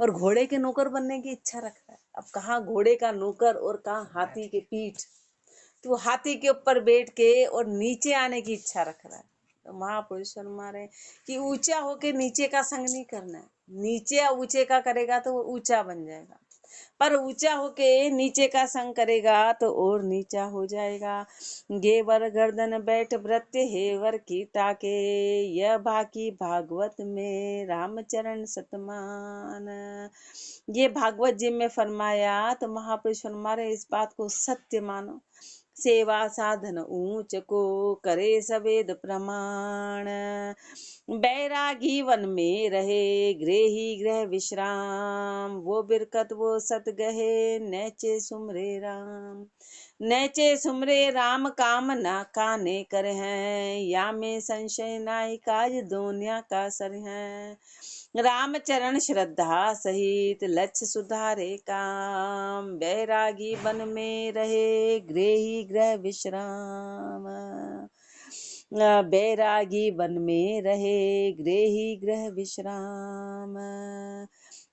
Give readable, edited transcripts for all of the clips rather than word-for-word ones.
और घोड़े के नौकर बनने की इच्छा रख रहा है। अब कहाँ घोड़े का नौकर और कहाँ हाथी के पीठ, तो वो हाथी के ऊपर बैठ के और नीचे आने की इच्छा रख रहा है। तो महापुरुष फरमा रहे कि ऊंचा होके नीचे का संग नहीं करना है। नीचे ऊंचे का करेगा तो वो ऊंचा बन जाएगा, पर ऊंचा होके नीचे का संग करेगा तो और नीचा हो जाएगा। गेवर गर्दन बैठ भृत्य हेवर की ताके, यह बाकी भागवत में रामचरण सतमान। ये भागवत जी में फरमाया तो महापुरुष फरमा रहे इस बात को सत्य मानो। सेवा साधन ऊंच को करे सवेद प्रमाण, बैरागी वन में रहे गृही गृह विश्राम, वो बिरकत वो सत गहे नैचे सुमरे राम। नैचे सुमरे राम काम ना काने कर हैं, या में संशय नाई काज दोनिया का सर हैं। रामचरण श्रद्धा सहित लक्ष्य सुधारे काम, बैरागी वन में रहे गृही गृह विश्राम। बैरागी वन में रहे गृही गृह विश्राम।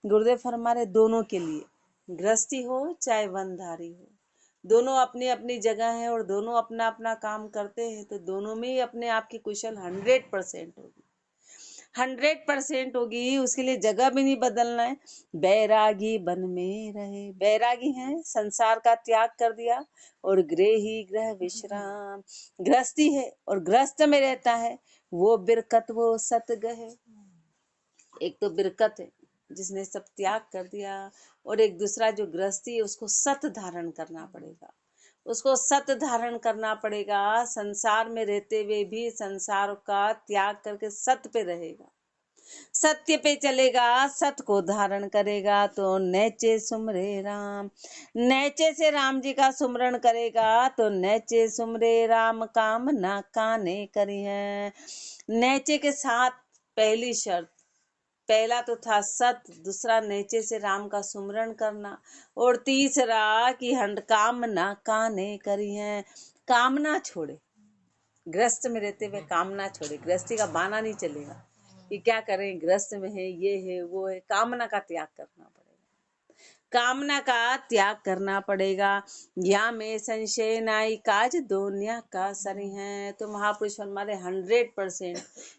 गुरुदेव फरमा रहे दोनों के लिए, गृहस्थी हो चाहे वनधारी हो, दोनों अपनी अपनी जगह है और दोनों अपना अपना काम करते हैं, तो दोनों में ही अपने आप की कुशल 100% होगी, 100% होगी। उसके लिए जगह भी नहीं बदलना है। बैरागी वन में रहे, बैरागी है संसार का त्याग कर दिया, और गृही गृह विश्राम, गृहस्थी है और गृहस्थ में रहता है, वो बिरकत वो सत गहे। एक तो बिरकत है जिसने सब त्याग कर दिया, और एक दूसरा जो गृहस्थी है उसको सत धारण करना पड़ेगा, उसको सत धारण करना पड़ेगा। संसार में रहते हुए भी संसार का त्याग करके सत्य पे रहेगा, सत्य पे चलेगा, सत्य को धारण करेगा। तो नैचे सुमरे राम, नैचे से राम जी का सुमरण करेगा तो नैचे सुमरे राम काम ना काने करी है। नैचे के साथ पहली शर्त, पहला तो था सत्य, दूसरा नीचे से राम का सुमरण करना, और तीसरा कि हंड काम ना काने करी है, कामना छोड़े। गृहस्थ में रहते हुए कामना छोड़े, गृहस्थी का बहाना नहीं चलेगा कि क्या करें, गृहस्थ में है ये है वो है, कामना का त्याग करना पड़ेगा, कामना का त्याग करना पड़ेगा। या में संशय नाई काज दोनिया का सरी है। तो महापुरुष हमारे 100%,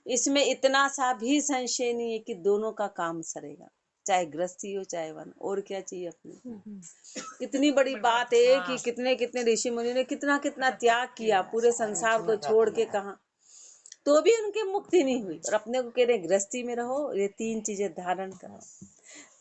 इसमें इतना सा भी संशय नहीं है कि दोनों का काम सरेगा, चाहे गृहस्थी हो चाहे वन। और क्या चाहिए अपने। इतनी बड़ी बात है कि कितने कितने ऋषि मुनि ने कितना कितना त्याग किया, पूरे संसार को छोड़ के कहा, तो भी उनकी मुक्ति नहीं हुई। और अपने को कह रहे गृहस्थी में रहो, ये 3 चीजें धारण करो।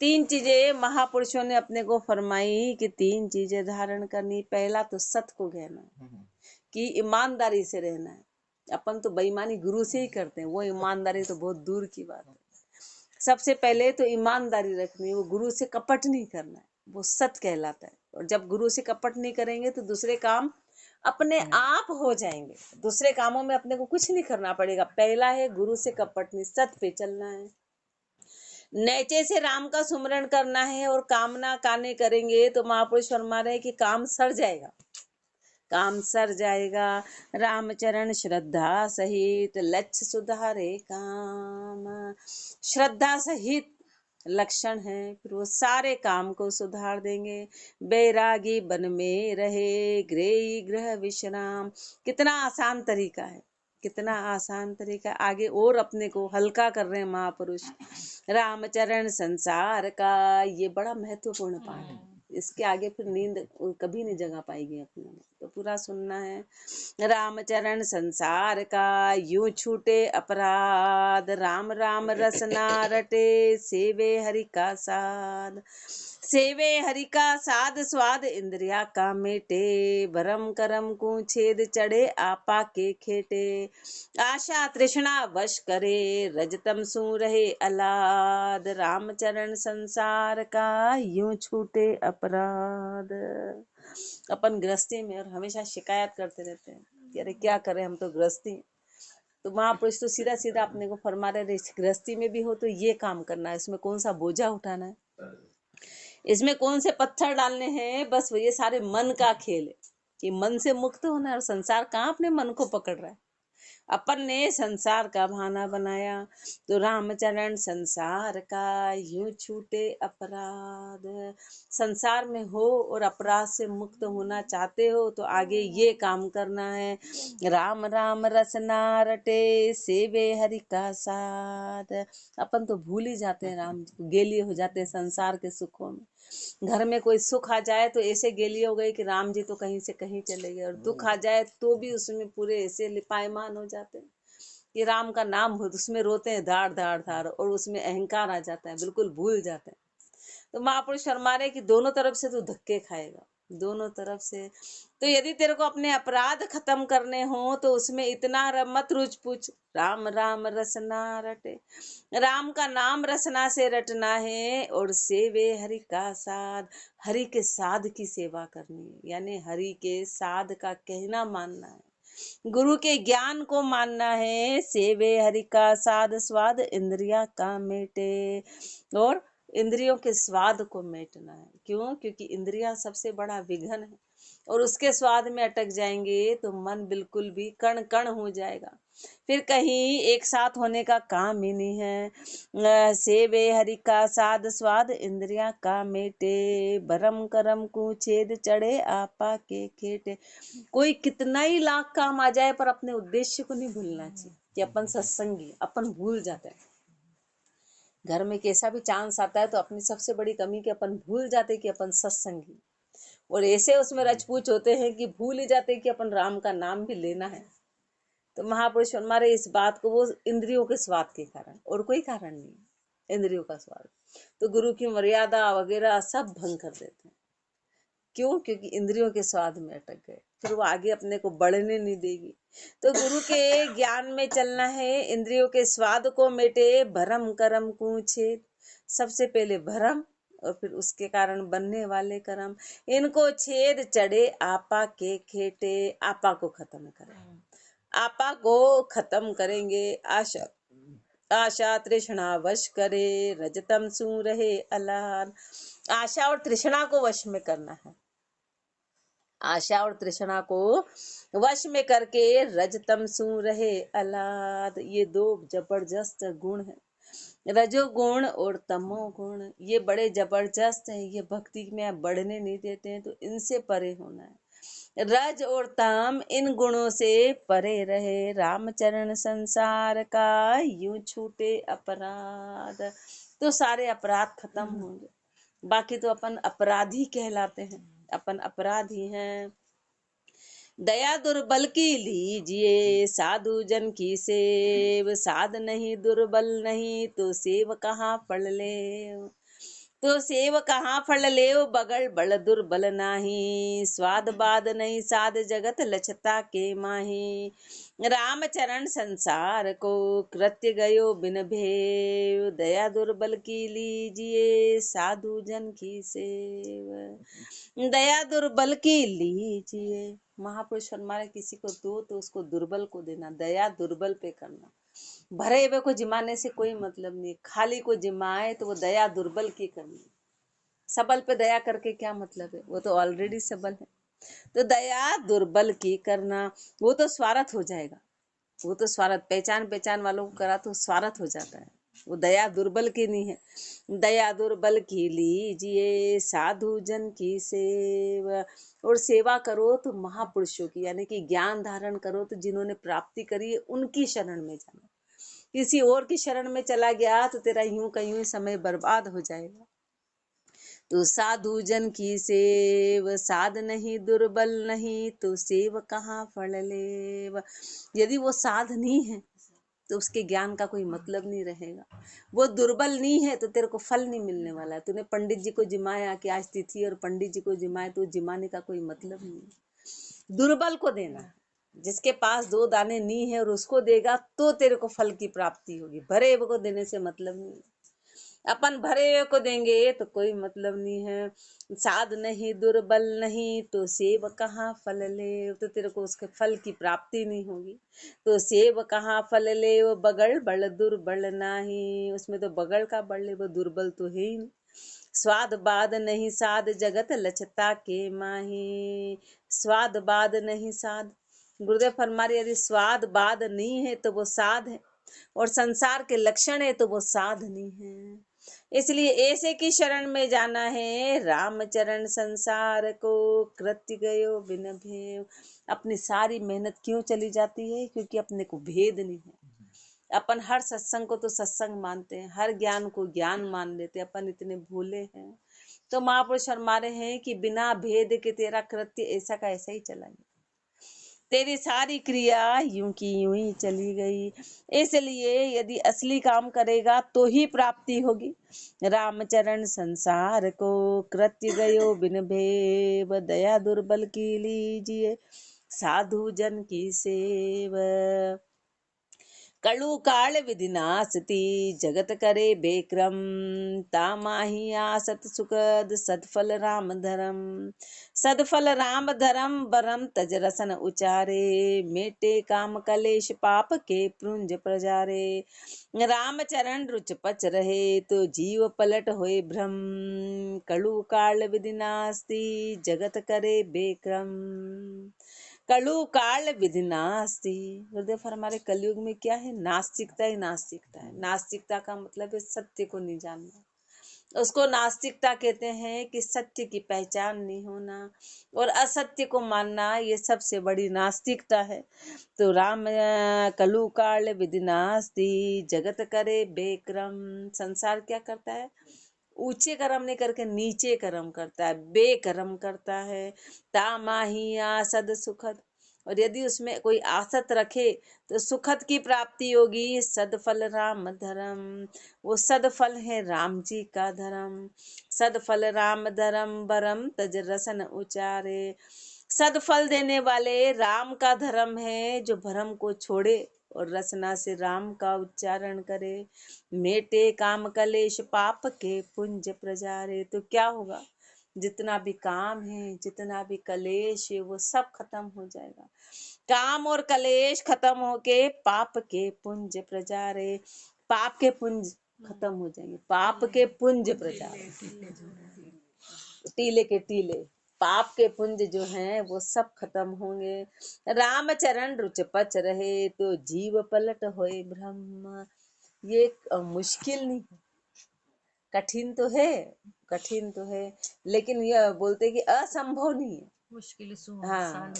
3 चीजें महापुरुषों ने अपने को फरमाई कि 3 चीजें धारण करनी। पहला तो सत्य को कहना है कि ईमानदारी से रहना है। अपन तो बेईमानी गुरु से ही करते हैं, वो ईमानदारी तो बहुत दूर की बात है। सबसे पहले तो ईमानदारी रखनी है, वो गुरु से कपट नहीं करना है, वो सत्य कहलाता है। और जब गुरु से कपट नहीं करेंगे तो दूसरे काम अपने आप हो जाएंगे, दूसरे कामों में अपने को कुछ नहीं करना पड़ेगा। पहला है गुरु से कपट नहीं, सत्य पे चलना है। नैचे से राम का सुमरण करना है, और कामना काने करेंगे तो महापुरुष फरमा रहे कि काम सर जाएगा, काम सर जाएगा। रामचरण श्रद्धा सहित लक्ष्य सुधारे काम, श्रद्धा सहित लक्षण है, फिर वो सारे काम को सुधार देंगे। बैरागी वन में रहे गृही गृह विश्राम, कितना आसान तरीका है, कितना आसान तरीका। आगे और अपने को हल्का कर रहे हैं महापुरुष। रामचरण संसार का, ये बड़ा महत्वपूर्ण पाठ है, इसके आगे फिर नींद कभी नहीं जगा पाएगी अपने में, तो पूरा सुनना है। रामचरण संसार का यूं छूटे अपराध, राम राम रसना रटे सेवे हरि का साध, सेवे हरि का साध स्वाद इंद्रिया का मेटे, भरम करम को छेद चढ़े आपा के खेटे, आशा तृष्णा वश करे रजतम सू रहे अलाद, रामचरण संसार का यूं छूटे अपराध। अपन गृहस्थी में और हमेशा शिकायत करते रहते हैं कि अरे क्या करें, हम तो गृहस्थी। तो महापुरुष तो सीधा सीधा अपने को फरमा रहे, गृहस्थी में भी हो तो ये काम करना है, इसमें कौन सा बोझा उठाना है, इसमें कौन से पत्थर डालने हैं, बस ये सारे मन का खेल है कि मन से मुक्त होना है। और संसार कहाँ अपने मन को पकड़ रहा है, अपन ने संसार का भाना बनाया, तो रामचरण संसार का यूं छूटे अपराध। संसार में हो और अपराध से मुक्त होना चाहते हो तो आगे ये काम करना है, राम राम रसना रटे सेवे हरि का साथ। अपन तो भूल ही जाते हैं राम जी को, गेलिए हो जाते हैं संसार के सुखों में। घर में कोई सुख आ जाए तो ऐसे गेलिए हो गए कि राम जी तो कहीं से कहीं चले गए, और दुख आ जाए तो भी उसमें पूरे ऐसे लिपायमान हो जाते हैं कि राम का नाम हो, उसमें रोते हैं धाड़ धाड़ धाड़, और उसमें अहंकार आ जाता है, बिल्कुल भूल जाते हैं। तो महापुरुष फरमा रहे कि दोनों तरफ से तू धक्के खाएगा, दोनों तरफ से। तो यदि तेरे को अपने अपराध खत्म करने हो तो उसमें इतना मत रुझ पूछ, राम राम रसना रटे, राम का नाम रसना से रटना है, और सेवे हरि का साध, हरि के साध की सेवा करनी है, यानी हरि के साध का कहना मानना है, गुरु के ज्ञान को मानना है। सेवे हरि का साध स्वाद इंद्रिया का मेटे, और इंद्रियों के स्वाद को मेटना है। क्यों? क्योंकि इंद्रिया सबसे बड़ा विघन है, और उसके स्वाद में अटक जाएंगे तो मन बिल्कुल भी कण कण हो जाएगा, फिर कहीं एक साथ होने का काम ही नहीं है। सेवे हरि का साध स्वाद इंद्रिया का मेटे, भरम करम को छेद चढ़े आपा के खेटे। कोई कितना ही लाख काम आ जाए पर अपने उद्देश्य को नहीं भूलना चाहिए कि अपन सत्संगी, अपन भूल जाते हैं। घर में कैसा भी चांस आता है तो अपनी सबसे बड़ी कमी कि अपन भूल जाते कि अपन सत्संगी, और ऐसे उसमें रचपूच होते हैं कि भूल ही जाते कि अपन राम का नाम भी लेना है। तो महापुरुष हमारे इस बात को, वो इंद्रियों के स्वाद के कारण, और कोई कारण नहीं, इंद्रियों का स्वाद, तो गुरु की मर्यादा वगैरह सब भंग कर देते हैं। क्यों? क्योंकि इंद्रियों के स्वाद में अटक गए, फिर वो आगे अपने को बढ़ने नहीं देगी। तो गुरु के ज्ञान में चलना है, इंद्रियों के स्वाद को मेटे, भरम करम छेद, सबसे पहले भरम और फिर उसके कारण बनने वाले कर्म, इनको छेद चढ़े आपा के खेटे, आपा को खत्म करें, आपा को खत्म करेंगे। आशा आशा तृष्णा वश करे, रजतम सू रहे अलान। आशा और तृष्णा को वश में करना है, आशा और तृष्णा को वश में करके रजतम सू रहे अलाद। ये दो जबरदस्त गुण है, रजोगुण और तमोगुण, ये बड़े जबरदस्त हैं, ये भक्ति में बढ़ने नहीं देते हैं, तो इनसे परे होना है। रज और तम इन गुणों से परे रहे, रामचरण संसार का यूं छूटे अपराध। तो सारे अपराध खत्म होंगे, बाकी तो अपन अपराधी कहलाते हैं, अपन अपराधी हैं। दया दुर्बल की लीजिए साधु जन की सेव, साध नहीं दुर्बल नहीं तो सेव कहाँ पढ़ ले, तो सेव कहाँ फल ले, बगल बड़ दुर्बल नाही, स्वाद बाद नहीं साध जगत लछता के माही। रामचरण संसार को कृत्य गयो बिन भेव, दया दुर्बल की लीजिए साधु जन की सेव, दया दुर्बल की लीजिए। महापुरुष हमारे किसी को दो तो उसको दुर्बल को देना, दया दुर्बल पे करना। भरे हुए को जिमाने से कोई मतलब नहीं, खाली को जिमाए तो वो दया दुर्बल की करनी। सबल पे दया करके क्या मतलब है, वो तो ऑलरेडी सबल है। तो दया दुर्बल की करना, वो तो स्वार्थ हो जाएगा, वो तो स्वार्थ, पहचान वालों को करा तो स्वार्थ हो जाता है, वो दया दुर्बल की नहीं है। दया दुर्बल की लीजिए साधु जन की सेवा, और सेवा करो तो महापुरुषों की, यानी कि ज्ञान धारण करो तो जिन्होंने प्राप्ति करी है उनकी शरण में जाना। किसी और की शरण में चला गया तो तेरा यूं का यूं समय बर्बाद हो जाएगा। तो साधु जन की सेव, साध नहीं दुर्बल नहीं तो सेव कहाँ फल लेव। यदि वो साध नहीं है तो उसके ज्ञान का कोई मतलब नहीं रहेगा, वो दुर्बल नहीं है तो तेरे को फल नहीं मिलने वाला है। तूने पंडित जी को जिमाया कि आज तिथि और पंडित जी को जिमाए, तो जिमाने का कोई मतलब नहीं है। दुर्बल को देना, जिसके पास दो दाने नी है और उसको देगा तो तेरे को फल की प्राप्ति होगी, भरे को देने से मतलब नहीं। अपन भरे को देंगे तो कोई मतलब नहीं है। साध नहीं दुर्बल नहीं तो सेव कहाँ फल ले, तो तेरे को उसके फल की प्राप्ति नहीं होगी। तो सेव कहाँ फल ले, वो बगड़ बड़ दुर्बल नाही, उसमें तो बगड़ का बड़ ले, वो दुर्बल तो है ही नहीं। स्वाद बाद नहीं साध जगत लचता के माही, स्वाद बाद नहीं साध, गुरुदेव फरमा रहे यदि स्वाद बाद नहीं है तो वो साध है, और संसार के लक्षण है तो वो साध नहीं है। इसलिए ऐसे की शरण में जाना है, राम चरण संसार को कृत्य गयो बिन भेव। अपनी सारी मेहनत क्यों चली जाती है? क्योंकि अपने को भेद नहीं है। अपन हर सत्संग को तो सत्संग मानते हैं, हर ज्ञान को ज्ञान मान लेते हैं, अपन इतने भूले हैं। तो महापुरुष फरमा रहे हैं कि बिना भेद के तेरा कृत्य ऐसा का ऐसा ही चला गया, तेरी सारी क्रिया यूं की यूं ही चली गई। इसलिए यदि असली काम करेगा तो ही प्राप्ति होगी। रामचरण संसार को कृत्य गयो बिन भेव, दया दुर्बल की लीजिए साधु जन की सेव। कलु काल विधि नासती जगत करे बेक्रम, तामाही आसत सुखद सदफल राम धरम। सदफल राम धरम बरम तज रसन उचारे, मेटे काम कलेश पाप के पुंज प्रजारे। राम चरण रुच पच रहे तो जीव पलट होए भ्रम, कलु काल विधि नास्ती जगत करे बेक्रम। कलु काल विधि नास्ती। गुरुदेव हमारे कलयुग में क्या है? नास्तिकता ही नास्तिकता है। नास्तिकता का मतलब है सत्य को नहीं जानना, उसको नास्तिकता कहते हैं कि सत्य की पहचान नहीं होना और असत्य को मानना, ये सबसे बड़ी नास्तिकता है। तो राम कलु काल विधि नास्ती जगत करे बेक्रम। संसार क्या करता है? ऊंचे कर्म नहीं करके नीचे कर्म करता है, बेकर्म करता है। तामाही आसद सुखद, और यदि उसमें कोई आसत रखे तो सुखद की प्राप्ति होगी। सदफल राम धर्म, वो सदफल है राम जी का धर्म। सदफल राम धर्म बरम तज रसन उचारे। सदफल देने वाले राम का धर्म है, जो भरम को छोड़े और रसना से राम का उच्चारण करे। मेटे काम कलेश पाप के पुंज प्रजारे। तो क्या होगा? जितना भी काम है, जितना भी कलेश है, वो सब खत्म हो जाएगा। काम और कलेश खत्म होके पाप के पुंज प्रजारे। पाप के पुंज खत्म हो जाएंगे, पाप के पुंज प्रजारे, टीले के टीले पाप के पुंज जो हैं वो सब खत्म होंगे। राम चरण रुच पच रहे तो जीव पलट होए ब्रह्म। ये मुश्किल नहीं है, कठिन तो है, कठिन तो है, लेकिन यह बोलते कि असंभव नहीं है। मुश्किल हाँ,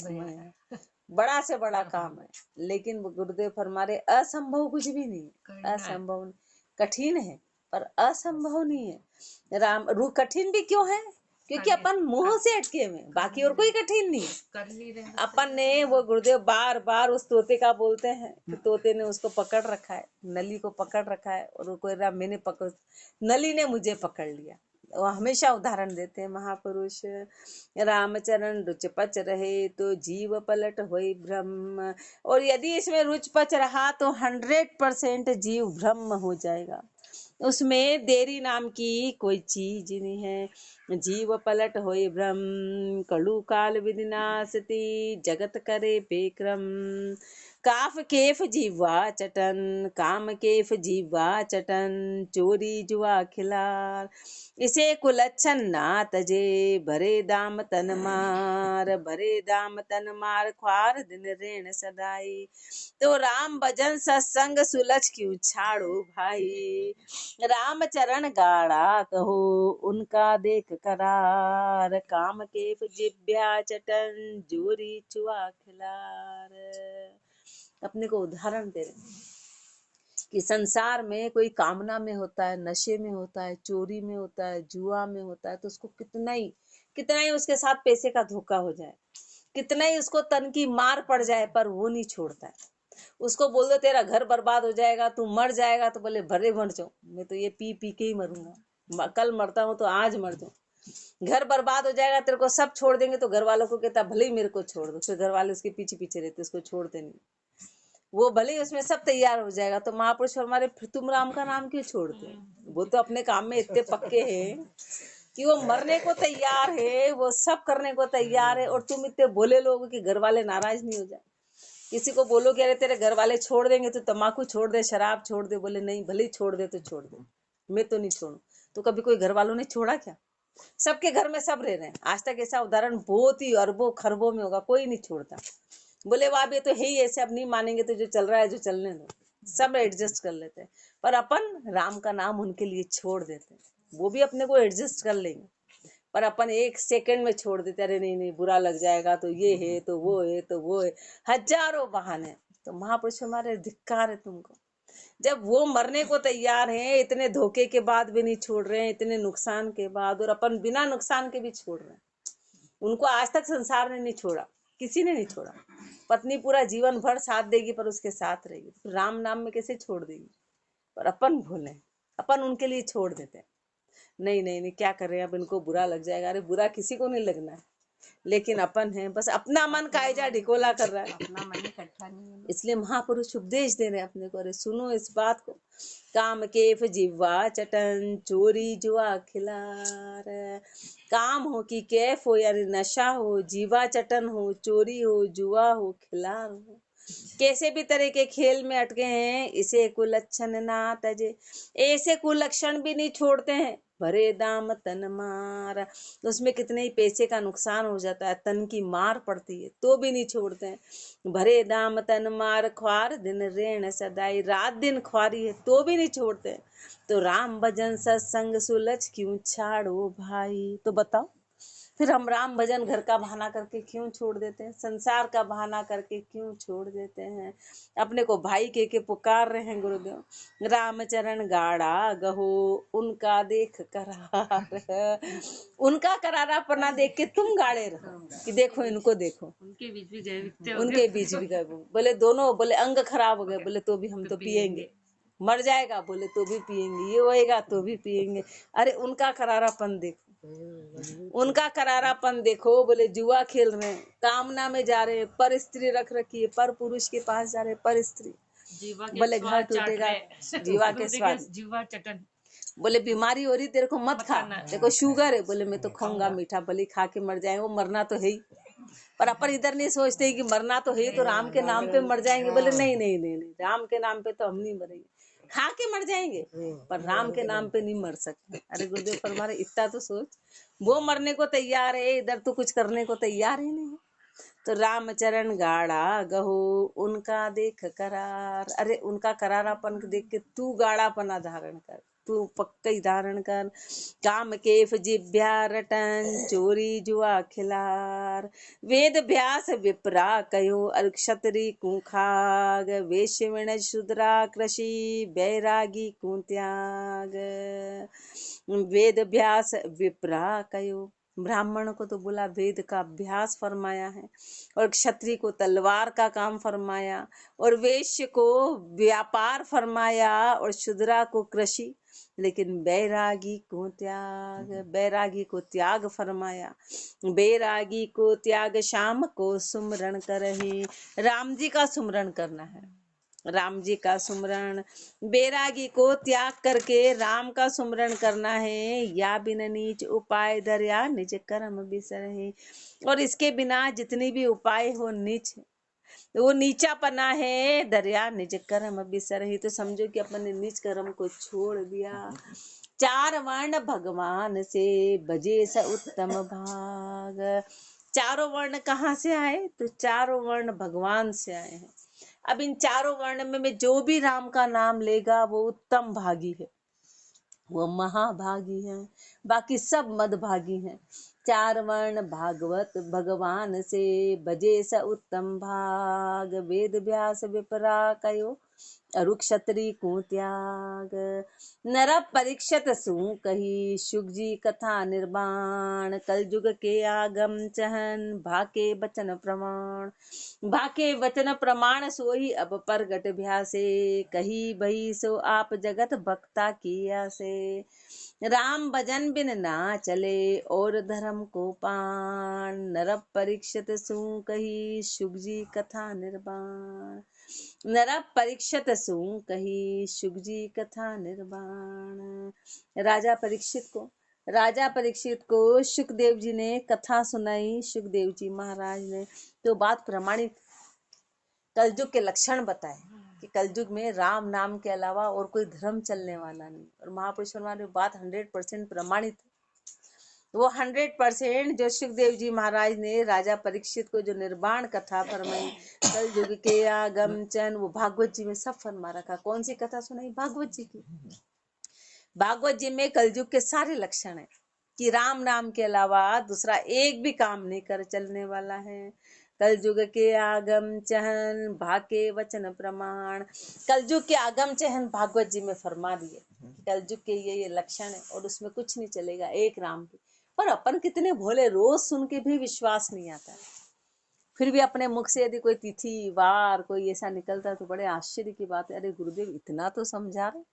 बड़ा से बड़ा काम है, लेकिन गुरुदेव फरमा रहे असंभव कुछ भी नहीं है। असंभव नहीं, कठिन है पर असंभव नहीं है। राम रू कठिन भी क्यों है? क्योंकि अपन मुंह से अटके हुए, बाकी और कोई कठिन नहीं है। अपन ने वो गुरुदेव बार बार उस तोते का बोलते हैं कि तोते ने उसको पकड़ रखा है, नली को पकड़ रखा है, और वो कोई मैंने पकड़, नली ने मुझे पकड़ लिया। वो हमेशा उदाहरण देते हैं महापुरुष। रामचरण रुच पच रहे तो जीव पलट होई ब्रह्म, और यदि इसमें रुच पच रहा तो 100% जीव ब्रह्म हो जाएगा। उसमें देरी नाम की कोई चीज नहीं है। जीव पलट होए ब्रह्म, कलु काल विनाशती जगत करे बेक्रम। काफ केफ जीवा चटन, काम केफ जीवा चटन, चोरी जुआ खिलार। इसे कुलच्छन ना तजे, भरे दाम तन मार, भरे दाम तन मार, ख्वार दिन रेण सदाई। तो राम भजन सत्संग सुलझ क्यों छाड़ो भाई, राम चरण गाड़ा कहो उनका देख करार। काम के जिब्या चटन, जोरी चुआ खिलार। अपने को उदाहरण दे रहे हैं कि संसार में कोई कामना में होता है, नशे में होता है, चोरी में होता है, जुआ में होता है, तो उसको कितना ही उसके साथ पैसे का धोखा हो जाए, कितना ही उसको तन की मार पड़ जाए, पर वो नहीं छोड़ता है। उसको बोल दो तेरा घर बर्बाद हो जाएगा, तू मर जाएगा, तो बोले भरे मर जाऊं, मैं तो ये पी पी के ही मरूंगा, कल मरता हूँ तो आज मर जाऊं। घर बर्बाद हो जाएगा, तेरे को सब छोड़ देंगे, तो घर वालों को कहता भले ही मेरे को छोड़ दो, फिर घर वाले उसके पीछे पीछे रहते, उसको छोड़ते नहीं। वो भले ही उसमें सब तैयार हो जाएगा, तो महापुरुष हमारे फिर तुम राम का नाम क्यों छोड़ते? वो तो अपने काम में इतने पक्के हैं कि वो मरने को तैयार है, वो सब करने को तैयार है, और तुम इतने बोले लोग कि घर वाले नाराज नहीं हो जाए। किसी को बोलो कि अरे तेरे घर वाले छोड़ देंगे तो तम्बाकू छोड़ दे, शराब छोड़ दे, बोले नहीं भले ही छोड़ दे तो छोड़ दे, मैं तो नहीं छोड़ू। तो कभी कोई घर वालों ने छोड़ा क्या? सबके घर में सब रह रहे हैं। आज तक ऐसा उदाहरण बहुत ही अरबों खरबों में होगा, कोई नहीं छोड़ता। बोले वाह ये तो है ही ऐसे, अब नहीं मानेंगे तो जो चल रहा है जो चलने दो, सब एडजस्ट कर लेते हैं। पर अपन राम का नाम उनके लिए छोड़ देते हैं, वो भी अपने को एडजस्ट कर लेंगे, पर अपन एक सेकंड में छोड़ देते, अरे नहीं नहीं बुरा लग जाएगा, तो ये है तो वो है तो वो है, हजारों बहाने। तो महापुरुष हमारे धिक्कार है तुमको, जब वो मरने को तैयार हैं, इतने धोखे के बाद भी नहीं छोड़ रहे हैं, इतने नुकसान के बाद, और अपन बिना नुकसान के भी छोड़ रहे हैं। उनको आज तक संसार ने नहीं छोड़ा, किसी ने नहीं छोड़ा। पत्नी पूरा जीवन भर साथ देगी पर उसके साथ रहेगी, तो राम नाम में कैसे छोड़ देगी। पर अपन भूले, अपन उनके लिए छोड़ देते हैं, नहीं नहीं नहीं क्या कर रहे हैं, अब इनको बुरा लग जाएगा, अरे बुरा किसी को नहीं लगना है, लेकिन अपन है बस अपना मन कायजा ढिकोला कर रहा है, अपना मन इकट्ठा नहीं है। इसलिए महापुरुष उपदेश दे रहे हैं अपने को, अरे सुनो इस बात को, काम केफ जिह्वा चटन चोरी जुआ खिलार। काम हो कि कैफ हो, यानी नशा हो, जीवा चटन हो, चोरी हो, जुआ हो, खिलार हो, कैसे भी तरह के खेल में अटके हैं, इसे कुलक्षण ना तजे, ऐसे कुलक्षण भी नहीं छोड़ते हैं। भरे दाम तन मार, तो उसमें कितने ही पैसे का नुकसान हो जाता है, तन की मार पड़ती है तो भी नहीं छोड़ते हैं। भरे दाम तन मार ख्वार दिन रेण सदाई, रात दिन ख्वारी है तो भी नहीं छोड़ते हैं। तो राम भजन सत्संग सुलझ क्यों छाड़ो भाई, तो बताओ फिर हम राम भजन घर का बहाना करके क्यों छोड़ देते हैं, संसार का बहाना करके क्यों छोड़ देते हैं। अपने को भाई के पुकार रहे हैं गुरुदेव, रामचरण गाड़ा गहो उनका देख करार। उनका करारापना देख के तुम गाड़े रहो कि देखो इनको देखो, उनके बीच भी गए, उनके बीच भी गए, बोले दोनों, बोले अंग खराब हो गए, बोले तो भी हम तो पिएंगे, मर जाएगा बोले तो भी पिएंगे, ये होएगा तो भी पिएंगे। अरे उनका करारापन देखो, उनका करारापन देखो, बोले जुआ खेल रहे हैं, कामना में जा रहे हैं, पर स्त्री रख रखी है, पर पुरुष के पास जा रहे हैं, पर स्त्री, बोले घर टूटेगा, जीवा के स्वाद, जीवा चटन, बोले बीमारी हो रही तेरे को मत खा, देखो शुगर है, बोले मैं तो खाऊंगा मीठा, भले खा के मर जाए, वो मरना तो है ही। पर अपन इधर नहीं सोचते कि मरना तो है, तो राम के नाम पे मर जाएंगे, बोले नहीं नहीं नहीं नहीं, राम के नाम पे तो हम नहीं मरेंगे, खा के मर जाएंगे पर राम के नाम पे नहीं मर सकते। अरे गुरुदेव फरमारे इतना तो सोच, वो मरने को तैयार है, इधर तो कुछ करने को तैयार ही नहीं है। तो रामचरण गाड़ा गहो उनका देख करार, अरे उनका करारापन देख के तू गाड़ापना धारण कर, तू पक्का ही धारण कर। काम केफ जिभ्या रटन चोरी जुआ खिलार, वेद व्यास विप्रा कयो अर क्षत्रि कुखाग, वैश्यवण शूद्रा कृषि बैरागी को त्याग। वेद व्यास विप्रा कयो, ब्राह्मण को तो बोला वेद का अभ्यास फरमाया है, और क्षत्रिय को तलवार का काम फरमाया, और वैश्य को व्यापार फरमाया, और शूद्रा को कृषि, लेकिन बैरागी को त्याग, बैरागी को त्याग फरमाया। बैरागी को त्याग शाम को सुमरण करहि, राम जी का सुमरण करना है, राम जी का सुमरण। बैरागी को त्याग करके राम का सुमरण करना है, या बिन नीच उपाय धर्या निज कर्म बिसरहि, और इसके बिना जितनी भी उपाय हो नीच, तो वो नीचा पना है, दरिया निज कर्म बिसरहि, तो समझो कि अपन ने नीच कर्म को छोड़ दिया। चार वर्ण भगवान से बजे स उत्तम भाग, चारों वर्ण कहाँ से आए, तो चारों वर्ण भगवान से आए हैं। अब इन चारों वर्ण में जो भी राम का नाम लेगा वो उत्तम भागी है, वो महाभागी है, बाकी सब मदभागी हैं। चार वर्ण भागवत भगवान से बजे स उत्तम भाग, वेद व्यास विपरा कयो अरु क्षत्रि को त्याग। नर परीक्षत सु कही शुक जी कथा निर्वाण, कल युग के आगम चहन भाके बचन प्रमाण, भाके वचन प्रमाण सोई अब प्रगट भ्यासे, कही बही सो आप जगत भक्ता किया से। राम भजन बिन ना चले और धर्म को पान, नर परीक्षित सु कही शुक जी कथा निर्वाण, नर परीक्षित सु कही शुक जी कथा निर्वाण। राजा परीक्षित को सुखदेव जी ने कथा सुनाई, सुखदेव जी महाराज ने तो बात प्रमाणित, कलयुग के लक्षण बताए कि कलयुग में राम नाम के अलावा और कोई धर्म चलने वाला नहीं, और महापुरुष हमारे बात 100% प्रमाणित है। वो 100% जो सुखदेव जी महाराज ने राजा परीक्षित को जो निर्वाण कथा फरमाई, कल युग के आगम चन, वो भागवत जी में सब फरमा रखा। कौन सी कथा सुनाई? भागवत जी की। भागवत जी में कलयुग के सारे लक्षण है कि राम नाम के अलावा दूसरा एक भी काम नहीं कर चलने वाला है। कलयुग के आगम चहन भाके वचन प्रमाण, कलयुग के आगम चहन भागवत जी में फरमा दिए। कलयुग के ये लक्षण है और उसमें कुछ नहीं चलेगा एक राम की। पर अपन कितने भोले, रोज सुन के भी विश्वास नहीं आता है। फिर भी अपने मुख से यदि कोई तिथि वार कोई ऐसा निकलता है तो बड़े आश्चर्य की बात है, अरे गुरुदेव इतना तो समझा रहे।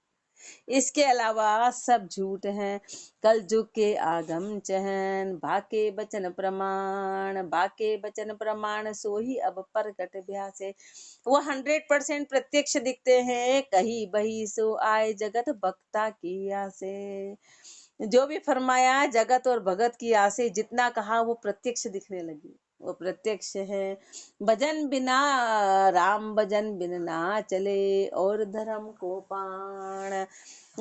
इसके अलावा सब झूठ हैं। कल युग के आगम चहन बाके बचन प्रमाण, बाके बचन प्रमाण सो ही अब प्रकट व्यास है। वो 100% प्रत्यक्ष दिखते हैं, कही बही सो आए जगत भक्ता की आसे। जो भी फरमाया जगत और भगत की आसे, जितना कहा वो प्रत्यक्ष दिखने लगी, वो प्रत्यक्ष है। भजन बिना राम भजन बिन ना चले, और धर्म को पाण।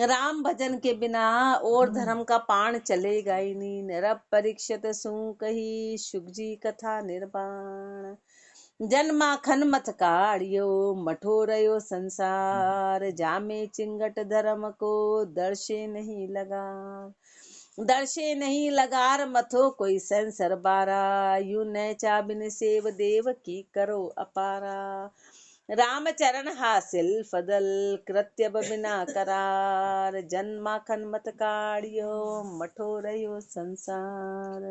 राम भजन के बिना और धर्म का पाण चलेगा ही नहीं। निरप परीक्षित सु कही, शुक जी कथा निर्वाण। जन्माखन मत काढ़ियो, मठो रयो संसार। जामे चिंगट धर्म को, दर्शे नहीं लगा। दर्शे नहीं लगार मथो कोई संसर बारा। यू नैचा बिन सेव देव की करो अपारा। राम चरण हासिल फदल, कृत्य बिना करार। जन्माखन मत काढ़ियो, मठो रयो संसार।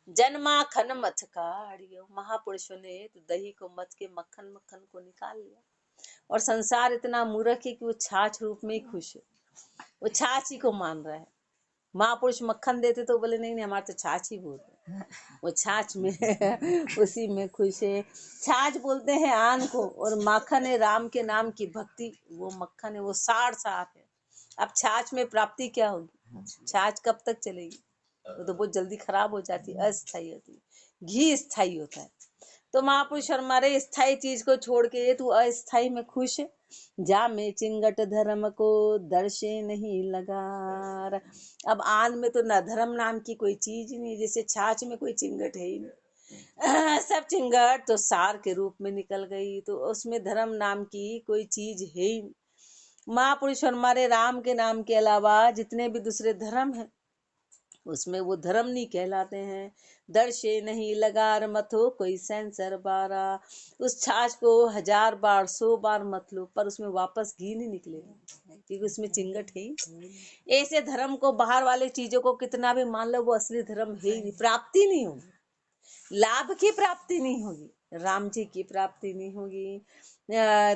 जन्माखन मत काढ़ियो, महापुरुषों ने तो दही को मथ के मक्खन मक्खन को निकाल लिया। और संसार इतना मूर्ख है कि वो छाछ रूप में ही खुश है, वो छाछ ही को मान रहा है। महापुरुष मक्खन देते तो बोले नहीं नहीं हमारे तो छाछ ही बोलते, वो छाछ में उसी में खुश है। छाछ बोलते हैं आन को, और माखन है राम के नाम की भक्ति, वो मक्खन है, वो सार साफ है। अब छाछ में प्राप्ति क्या होगी? छाछ कब तक चलेगी? वो तो बहुत जल्दी खराब हो जाती है, अस्थायी होती है। घी स्थायी होता है। तो महापुरुष हमारे स्थायी चीज को छोड़ के तू अस्थायी में खुश है। जा में चिंगट धर्म को, दर्शे नहीं लगार। अब आन में तो न धर्म नाम की कोई चीज नहीं, जैसे छाछ में कोई चिंगट है ही नहीं। सब चिंगट तो सार के रूप में निकल गई, तो उसमें धर्म नाम की कोई चीज है ही नहीं। महापुरुष हमारे राम के नाम के अलावा जितने भी दूसरे धर्म हैं उसमें वो धर्म नहीं कहलाते हैं। दर्शे नहीं लगार मथो कोई सेंसर बारा। उस छाछ को 1000 बार 100 बार मत लो, पर उसमें वापस घी नहीं निकलेगा, क्योंकि उसमें चिंगट है ही। ऐसे धर्म को, बाहर वाले चीजों को कितना भी मान लो, वो असली धर्म है ही नहीं। प्राप्ति नहीं होगी, लाभ की प्राप्ति नहीं होगी, राम जी की प्राप्ति नहीं होगी।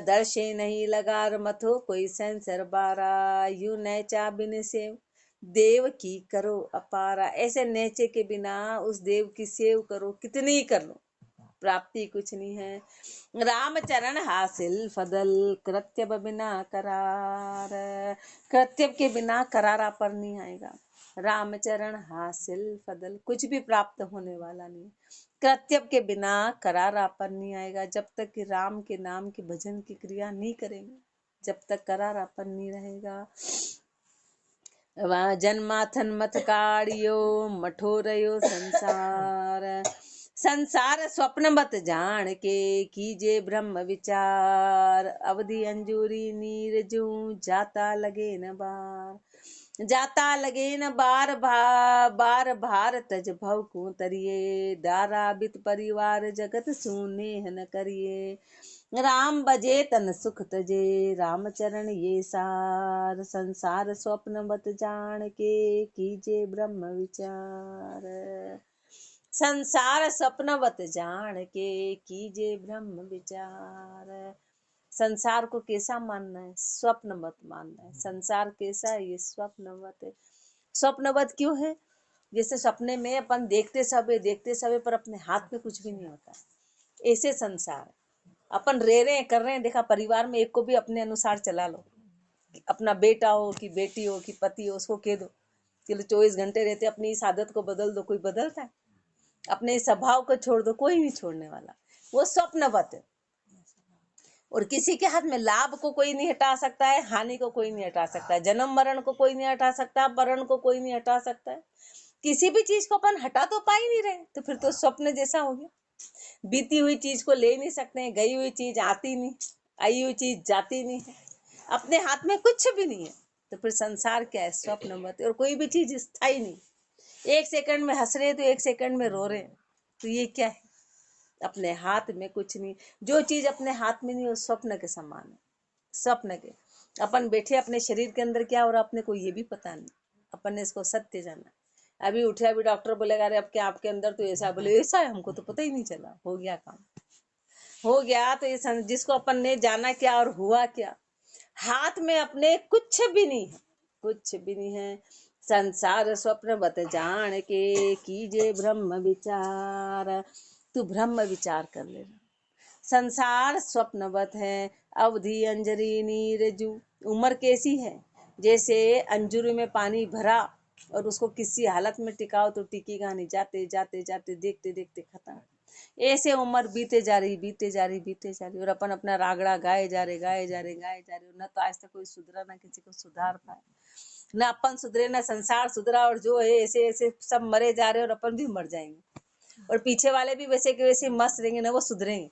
दर्शे नहीं लगार मथो कोई सेंसर बारा। यू नैचा बिन से देव की करो अपारा। ऐसे नेचे के बिना उस देव की सेव करो, कितनी ही कर लो, प्राप्ति कुछ नहीं है। राम चरण हासिल फदल, कृत्य बिना करार। कृत्य के बिना करारा पर नहीं आएगा। राम चरण हासिल फदल, कुछ भी प्राप्त होने वाला नहीं। कृत्य के बिना करारा पर नहीं आएगा। जब तक कि राम के नाम के भजन की क्रिया नहीं करेंगे, जब तक करारापन नहीं रहेगा। जन्माथन मत काढ़ियो, मठो रयो संसार। संसार स्वप्न मत जान के, कीजे ब्रह्म विचार। अवधि अंजूरी नीर जू, जाता लगे न बार। जाता लगे न बार बार भार तज भव को तरिए। दारा बित परिवार जगत सुने न करिए। राम बजे तन सुख तजे, राम चरण ये सार। संसार स्वप्न मत जान के, कीजे ब्रह्म विचार। संसार स्वप्नवत जान के, कीजे ब्रह्म विचार। संसार को कैसा मानना है? स्वप्न मत मानना है। संसार कैसा है? ये स्वप्नवत है। स्वप्नवत क्यों है? जैसे सपने में अपन देखते समय पर अपने हाथ में कुछ भी नहीं होता, ऐसे संसार अपन रह रहे हैं, कर रहे हैं। देखा परिवार में एक को भी अपने अनुसार चला लो, अपना बेटा हो कि बेटी हो कि पति हो, उसको कह दो कि 24 घंटे रहते अपनी इस आदत को बदल दो, कोई बदलता है? अपने स्वभाव को छोड़ दो, कोई नहीं छोड़ने वाला। वो स्वप्नवत है। और किसी के हाथ में लाभ को कोई नहीं हटा सकता है, हानि को कोई नहीं हटा सकता है, जन्म मरण को कोई नहीं हटा सकता, मरण को कोई नहीं हटा सकता है। किसी भी चीज को अपन हटा तो पा ही नहीं रहे, तो फिर तो स्वप्न जैसा हो गया। बीती हुई चीज को ले नहीं सकते, गई हुई चीज आती नहीं, आई हुई चीज जाती नहीं है, अपने हाथ में कुछ भी नहीं है, तो फिर संसार क्या है? स्वप्न मत। और कोई भी चीज स्थायी नहीं, एक सेकंड में हंस रहे तो एक सेकंड में रो रहे, तो ये क्या है? अपने हाथ में कुछ नहीं। जो चीज अपने हाथ में नहीं वो स्वप्न के समान है, स्वप्न के। अपन बैठे अपने शरीर के अंदर क्या हो रहा अपने को ये भी पता नहीं, अपन ने इसको सत्य जाना। अभी उठे, अभी डॉक्टर बोलेगा अरे अब क्या आपके अंदर तो ऐसा, बोले ऐसा है, हमको तो पता ही नहीं चला, हो गया काम, हो गया। तो ये जिसको अपन ने जाना क्या और हुआ क्या, हाथ में अपने कुछ भी नहीं है, कुछ भी नहीं है। संसार स्वप्न बत जान के कीजे ब्रह्म विचार। तू ब्रह्म विचार कर लेना। संसार स्वप्नवत है, अवधि अंजरी नीरजू। उम्र कैसी है? जैसे अंजुरी में पानी भरा और उसको किसी हालत में टिकाओ तो टिकेगा नहीं, जाते जाते जाते देखते देखते खत्म। ऐसे उम्र बीते जा रही, बीते जा रही, बीते जा रही, और अपन अपना रागड़ा गाए जा रहे, गाए जा रहे, गाए जा रहे। न तो आज तक कोई सुधरा, ना किसी को सुधार पाए, न अपन सुधरे, न संसार सुधरा। और जो है ऐसे ऐसे सब मरे जा रहे और अपन भी मर जाएंगे, और पीछे वाले भी वैसे के वैसे मस्त रहेंगे, ना वो सुधरेंगे।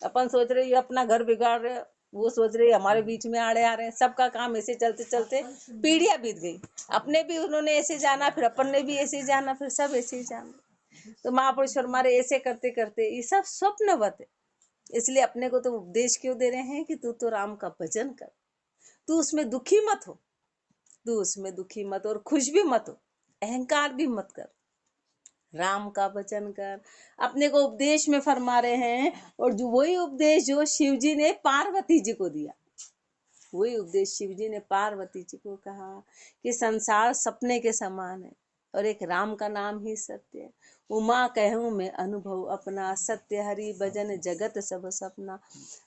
अपन सोच रहे ये अपना घर बिगाड़ रहे, वो सोच रहे हमारे बीच में आड़े आ रहे हैं। सबका काम ऐसे चलते चलते पीढ़ियां बीत गई, अपने भी उन्होंने ऐसे जाना, फिर अपन ने भी ऐसे जाना, फिर सब ऐसे ही जाना। तो महापुरुष हमारे ऐसे करते करते ये सब स्वप्नवत है। इसलिए अपने को तो उपदेश क्यों दे रहे हैं कि तू तो राम का भजन कर, तू उसमें दुखी मत हो, तू उसमें दुखी मत और खुश भी मत हो, अहंकार भी मत कर, राम का भजन कर। अपने को उपदेश में फरमा रहे हैं, और जो वही उपदेश जो शिव जी ने पार्वती जी को दिया, वही उपदेश शिव जी ने पार्वती जी को कहा कि संसार सपने के समान है और एक राम का नाम ही सत्य है। उमा कहूँ मैं अनुभव अपना, सत्य हरि भजन जगत सब सपना।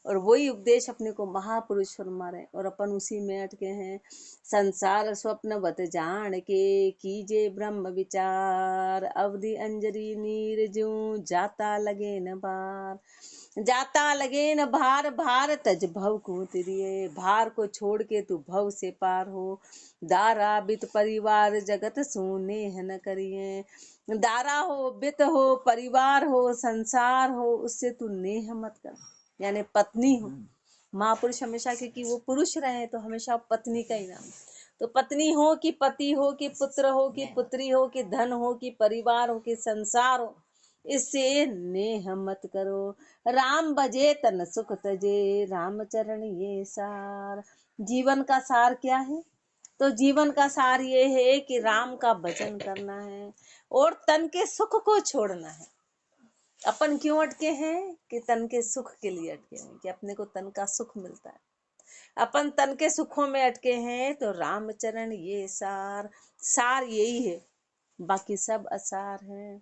और वही उपदेश अपने को महापुरुष फरमा रहे, और अपन उसी में अटके हैं। संसार स्वप्न बत जान के कीजे ब्रह्म विचार, अवधि अंजरी नीर जू जाता लगे न बार। जाता लगे न भार, भार तज भव को तिरिये। भार को छोड़ के तू भव से पार हो। दारा बित परिवार जगत सोने न करिए। दारा हो, बित हो, परिवार हो, संसार हो, उससे तू नेह मत कर। यानी पत्नी हो। महापुरुष हमेशा, क्योंकि वो पुरुष रहे तो हमेशा पत्नी का ही नाम। तो पत्नी हो कि पति हो कि पुत्र हो कि पुत्री हो कि धन हो कि परिवार हो कि संसार हो, इससे नेह मत करो। राम बजे तन सुख तजे, राम चरण ये सार। जीवन का सार क्या है? तो जीवन का सार ये है कि राम का भजन करना है और तन के सुख को छोड़ना है। अपन क्यों अटके हैं? कि तन के सुख के लिए अटके हैं, कि अपने को तन का सुख मिलता है। अपन तन के सुखों में अटके हैं, तो रामचरण ये सार। सार यही है, बाकी सब असार है।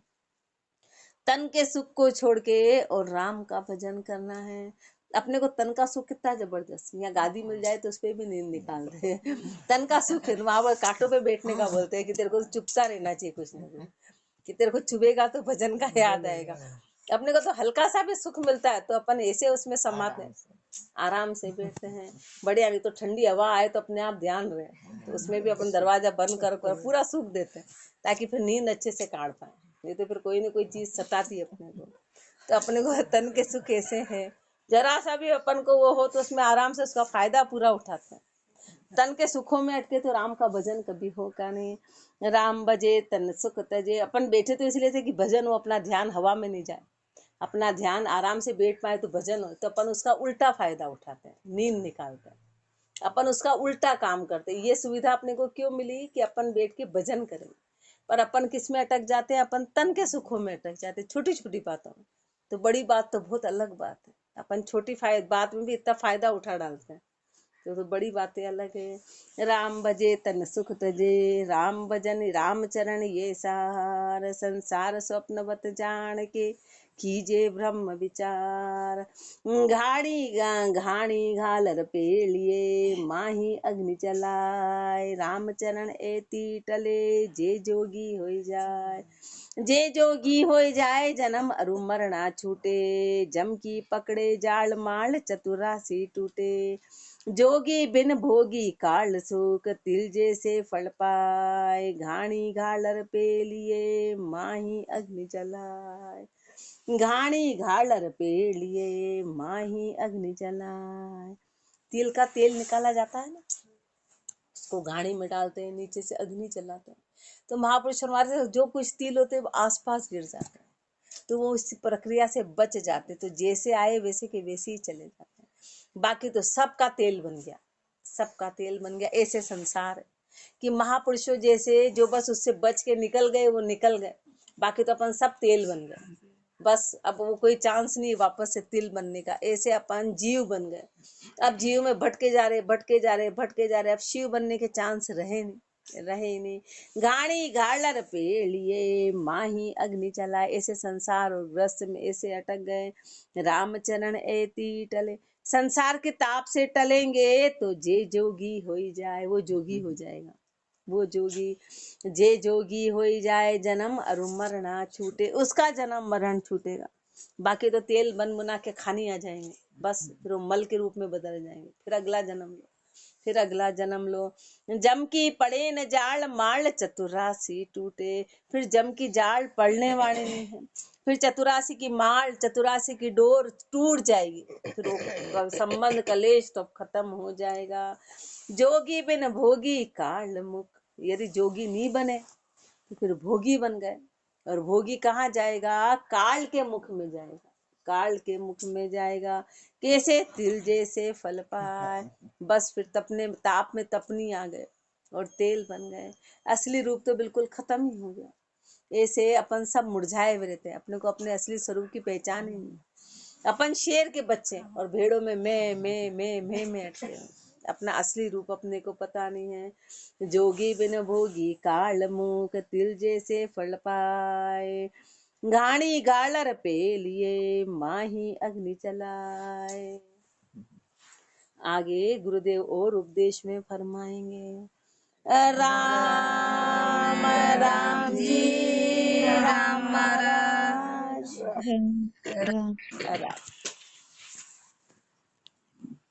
तन के सुख को छोड़ के और राम का भजन करना है। अपने को तन का सुख कितना जबरदस्त, यहाँ गादी मिल जाए तो उस पर भी नींद निकालते हैं। तन का सुख है, वहां पर कांटों पे बैठने का बोलते हैं कि तेरे को चुपता रहना चाहिए कुछ ना कुछ, कि तेरे को चुभेगा तो भजन का याद आएगा। अपने को तो हल्का सा भी सुख मिलता है तो अपन ऐसे उसमें समाते हैं, आराम से बैठते हैं। बढ़िया, नहीं तो ठंडी हवा आए तो अपने आप ध्यान रहे, तो उसमें भी अपन दरवाजा बंद कर पूरा सुख देते हैं, ताकि फिर नींद अच्छे से काट पाए। नहीं तो फिर कोई ना कोई चीज सताती है अपने को। तो अपने को तन के सुख ऐसे है, जरा सा भी अपन को वो हो तो उसमें आराम से उसका फायदा पूरा उठाते हैं। तन के सुखों में अटके तो राम का भजन कभी होगा नहीं। राम बजे तन सुख तजे। अपन बैठे तो इसलिए थे कि भजन हो, अपना ध्यान हवा में नहीं जाए, अपना ध्यान आराम से बैठ पाए तो भजन हो। तो अपन उसका उल्टा फायदा उठाते हैं, नींद निकालते हैं, अपन उसका उल्टा काम करते हैं। ये सुविधा अपने को क्यों मिली कि अपन बैठ के भजन करें, पर अपन किस में अटक जाते हैं? अपन तन के सुखों में अटक जाते हैं, छोटी छोटी बातों में। तो बड़ी बात तो बहुत अलग बात है, अपन छोटी बात में भी इतना फायदा उठा डालते हैं। तो बड़ी बातें अलग है। राम भजे तन सुख तजे, राम भजन राम चरण ये सार, संसार स्वप्नवत जान के कीजे ब्रह्म विचार। घाणी घालर पेलिए, माही अग्नि जलाए, राम चरण एती टले, जे जोगी हो जाए। जे जोगी हो जाए, जन्म अरु मरना छूटे, जम की पकड़े जाल माल, चतुरासी टूटे। जोगी बिन भोगी काल सुख, तिल जैसे फल पाए, घाणी घालर पे लिए, माही अग्नि जलाए। घाणी घालर पे लिए, माही अग्नि जलाए। तिल का तेल निकाला जाता है ना, उसको घाणी में डालते हैं, नीचे से अग्नि जलाते हैं। तो महापुरुष हमारे जो कुछ तिल होते हैं वो आसपास गिर जाते हैं, तो वो इस प्रक्रिया से बच जाते, तो जैसे आए वैसे के वैसे ही चले जाते हैं। बाकी तो सबका तेल बन गया, सबका तेल बन गया। ऐसे संसार है कि महापुरुषों जैसे जो बस उससे बच के निकल गए वो निकल गए, बाकी तो अपन सब तेल बन गए। बस अब वो कोई चांस नहीं वापस से तिल बनने का। ऐसे अपन जीव बन गए, अब जीव में भटके जा रहे भटके जा रहे भटके जा रहे, अब शिव बनने के चांस रहे नहीं। घाणी घालर पे लिए, माही अग्नि चलाए। ऐसे संसार और ग्रस्त में ऐसे अटक गए, रामचरण एती टले। संसार के ताप से टलेंगे तो जे जोगी हो जाए, वो जोगी हो जाएगा, वो जोगी। जे जोगी हो जाए, जन्म अरु मरना छूटे, उसका जन्म मरण छूटेगा। बाकी तो तेल बन बना के खानी आ जाएंगे, बस फिर वो मल के रूप में बदल जाएंगे। फिर अगला जन्म लो, फिर अगला जन्म लो। जम की पड़े न जाल माल, चतुरासी टूटे। फिर जम की जाल पड़ने वाले नहीं है, फिर चतुरासी की माल, चतुरासी की डोर टूट जाएगी, फिर वो संबंध कलेश तो खत्म हो जाएगा। जोगी बिन भोगी काल मुख, यदि जोगी नहीं बने तो फिर भोगी बन गए, और भोगी कहाँ जाएगा? काल के मुख में जाएगा, काल के मुख में जाएगा। कैसे? तिल जैसे फल पाए। बस फिर तपने ताप में तपनी आ गए और तेल बन गए, असली रूप तो बिल्कुल खत्म ही हो गया। ऐसे अपन सब मुरझाए हुए रहते हैं, अपने को अपने असली स्वरूप की पहचान ही नहीं। अपन शेर के बच्चे और भेड़ों में मैं अटके हैं, अपना असली रूप अपने को पता नहीं है। जोगी बिन भोगी काल मुख, तिल जैसे फल पाए। घाणी गालर पे लिए, माही अग्नि चलाए। आगे गुरुदेव और उपदेश में फरमाएंगे। राम राम जी राम महाराज। राम राम। राम।